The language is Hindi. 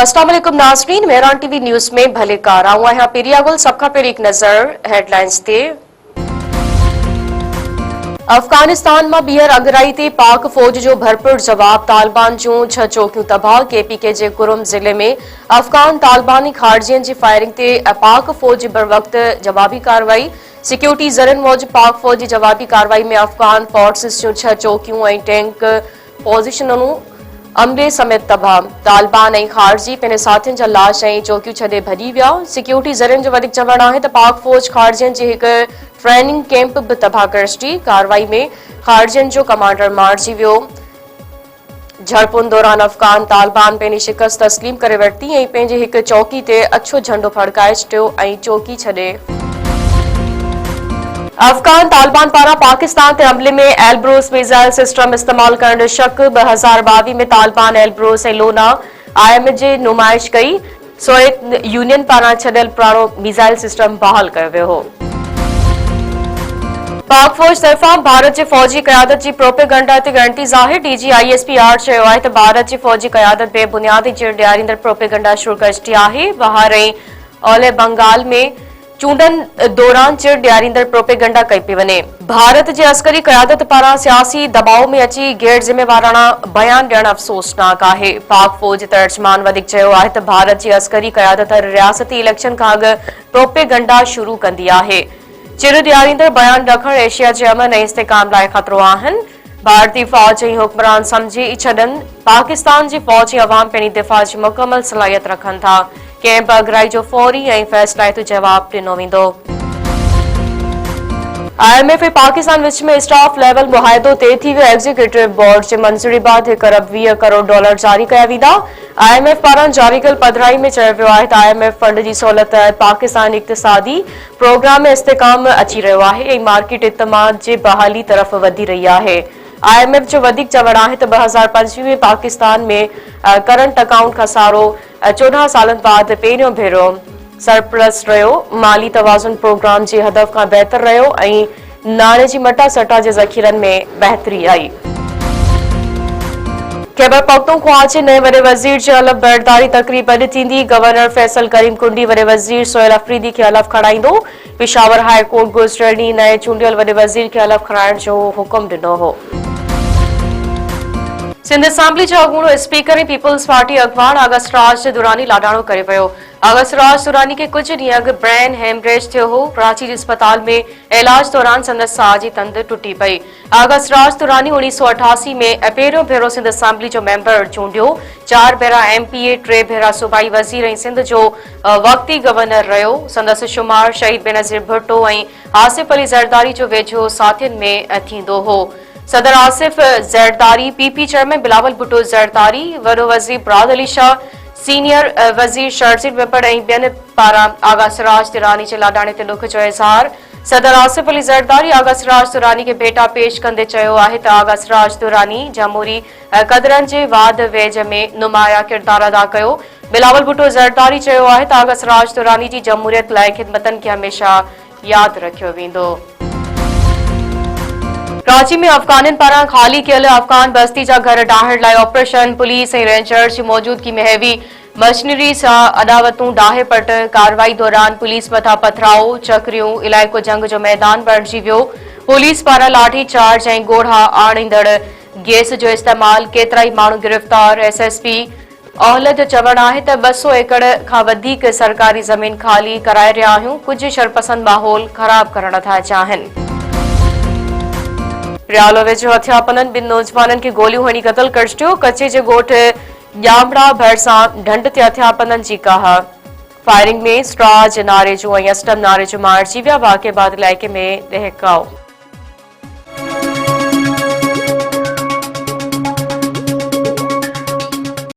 अस्सलाम वालेकुम नाज़रीन, मेहरान टीवी न्यूज़ में भले कार आऊं आहियां पेरियागुल सबका पेर एक नज़र हेडलाइंस ते। अफगानिस्तान में बीहर अगराई ते पाक फौज जो भरपूर जवाब तालिबान जूं 6 चौकियूं तबाह। केपीके जे कुरुम जिले में अफगान तालिबानी खारजियन जी फायरिंग ते पाक फौज बर वक्त जवाबी कार्रवाई। सिक्योरिटी ज़रन मौजूद पाक फौज की जवाबी कार्रवाई में अफगान फोर्सेस जूं 6 चौकियूं ऐं टैंक पोज़ीशनूं अमले समेत तबाह। तालिबान ऐं खारजी पंहिंजे साथियुनि जा लाश ऐं चौकियूं छॾे भॼी विया। सिक्योरिटी ज़रनि जो वधीक चवणु आहे त पाक फौज खारजियनि जे हिकु ट्रेनिंग कैंप बि तबाह करे छॾी। कार्रवाई में खारजियनि जो कमांडर मारिजी वियो। झड़पुनि दौरान अफगान तालिबान पंहिंजी शिकस्त तस्लीम करे वरिती ऐं पंहिंजे हिकु चौकी ते अछो झंडो फड़काए छॾियो ऐं चौकी छॾे। अफगान तालिबान पारां पाकिस्तान ते हमले में एल्ब्रोस मिसाइल सिस्टम इस्तेमाल करण शक। 2022 में तालिबान एल्ब्रोस ऐं लोना IMF जी नुमाइश कई। सोवियत यूनियन पारां छॾियल पुराणो मिसाइल सिस्टम बहाल कयो वियो हो। पाक फौज तरफ़ां भारत जे फौजी क़यादत जी प्रोपेगंडा ते ॻणिती ज़ाहिर। DG ISPR चयो आहे त भारत जी फौजी क़यादत बेबुनियादी चिर ॾियारींदड़ प्रोपेगंडा शुरू करे छॾी आहे। बहार ऐं ओलह बंगाल में चूंडनि दौरान चिर ॾियारींदड़ प्रोपेगंडा कई पई वञे। भारत जे अस्करी क़यादत पारां सियासी दबाव में अची गैर ज़िम्मेवाराना बयान ॾियणु अफ़सोसनाक आहे। पाक फौज तर्जमान वधीक चयो आहे त भारत जी अस्करी क़यादत रियासती इलेक्शन खां अॻु प्रोपेगंडा शुरू कंदी आहे। चिर ॾियारींदड़ बयान रखण एशिया जे अमन ऐं इस्तेहकाम लाइ ख़तरो आहिनि। भारतीय फौज ऐं हुक्मरान समझी छॾनि पाकिस्तान जी फौज ऐं अवाम पंहिंजी दिफ़ा जी मुकमल सलाहियत रखनि था। कंहिं बि अगराई जो फौरी ऐं फ़ैसिलाइतो जवाब ॾिनो वेंदो। IMF ऐं पाकिस्तान विच में स्टाफ लेवल मुआहिदो तइ थी वियो। एग्जीक्यूटिव बोर्ड जे मंज़ूरी बाद $1 अरब 20 करोड़ जारी कया वेंदा। IMF पारां जारी कयल पधिराई में चयो वियो आहे त IMF फंड जी सहूलियत तहत पाकिस्तान इक़्तिसादी प्रोग्राम में इस्तेहकाम अची रहियो आहे ऐं मार्केट इतमाद जे बहाली तरफ़ वधी रही आहे। IMF जो वधीक चवणु आहे त 2025 में पाकिस्तान में करंट अकाउंट खसारो 14 सालनि बाद पहिरियों भेरो सरप्लस रहियो। माली तवाज़ुन प्रोग्राम जे हदफ़ खां बहितर रहियो ऐं नाणे जी मटा सटा जे ज़ख़ीरनि में बहितरी आई। खैबर पख्तूनख्वा जे नए वॾे वज़ीर जी हलफ़ बर्दारी तक़रीब अॼु थींदी। गवर्नर फैसल करीम कुंडी वॾे वज़ीर सोहेल अफरीदी खे हलफ़ खणाईंदो। पेशावर हाई कोर्ट गुज़िरियल ॾींहुं नए चूंडियल वॾे वज़ीर खे हलफ़ खणाइण जो हुकुम ॾिनो हो। सिंध असेंबली जो अॻूणो स्पीकर ऐं पीपल्स पार्टी अॻवान अगस्त राज दुरानी लाडाणो करे वियो। अगस्त राज दुरानी खे कुछ ॾींहं अॻु ब्रेन हेमरेज थियो हो। कराची जे अस्पताल में इलाज दौरान संदसि साह जी तंद टुटी पई। अगस्त राज दुरानी 1988 में पहिरियों भेरो सिंध असेंबली जो मेंबर चूंडियो। 4 भेरा MPA, 3 भेरा सूबाई वज़ीर ऐं सिंध जो वक़्ती गवर्नर रहियो। संदसि शुमार शहीद बेनज़ीर भुट्टो ऐं आसिफ अली ज़रदारी जो वेझो साथियुनि में थींदो हो। सदर आसिफ ज़रदारी, PP चेयरमैन बिलावल भुट्टो ज़रदारी, वॾो वज़ीर मुराद अली शाह, सीनियर वज़ीर शर्जील वेपड़ ऐं ॿियनि पारां आगा सिराज दुरानी जे लाडाणे ते ॾुख जो इज़हार। सदर आसिफ अली ज़रदारी आगा सिराज दुरानी खे भेटा पेश कंदे चयो आहे त आगा सिराज दुरानी जमहूरी क़दरनि जे वाद वेझ में नुमाया किरदारु अदा कयो। बिलावल भुट्टो ज़रदारी चयो आहे त आगा सिराज दुरानी जी जमहूरियत लाइ ख़िदमतनि खे हमेशा यादि रखियो वेंदो। कराची में अफगाननि पारां ख़ाली कयल अफगान बस्ती जा घर ॾाहण लाइ ऑपरेशन। पुलिस ऐं रेंजर्स जी मौजूदगी में हैवी मशीनरी सां अॾावतूं ॾाहे पट। कार्रवाई दौरान पुलिस मथां पथराव चकरियूं। इलाइक़ो जंग जो मैदान बणिजी वियो। पुलिस पारां लाठी चार्ज ऐं ॻोढ़ा आणींदड़ गैस जो इस्तेमाल। केतिरा ई माण्हू गिरफ़्तार। SSP ओहल जो चवणु आहे त 200 एकड़ खां वधीक सरकारी ज़मीन ख़ाली कराए रहिया आहियूं। कुझु शरपसंद माहौल ख़राब करण था चाहिनि। रियालो वेझो हथियापननि 2 नौजवाननि खे गोलियूं हणी क़तल करे छॾियो। कचे जे ॻोठ ॼामड़ा भरिसां ढंढ ते हथियापननि जी काह। फायरिंग में स्ट्राज नारे जो ऐं अस्टम नारे जो मारिजी विया। वाक़िए बाद इलाइक़े में दहकाओ।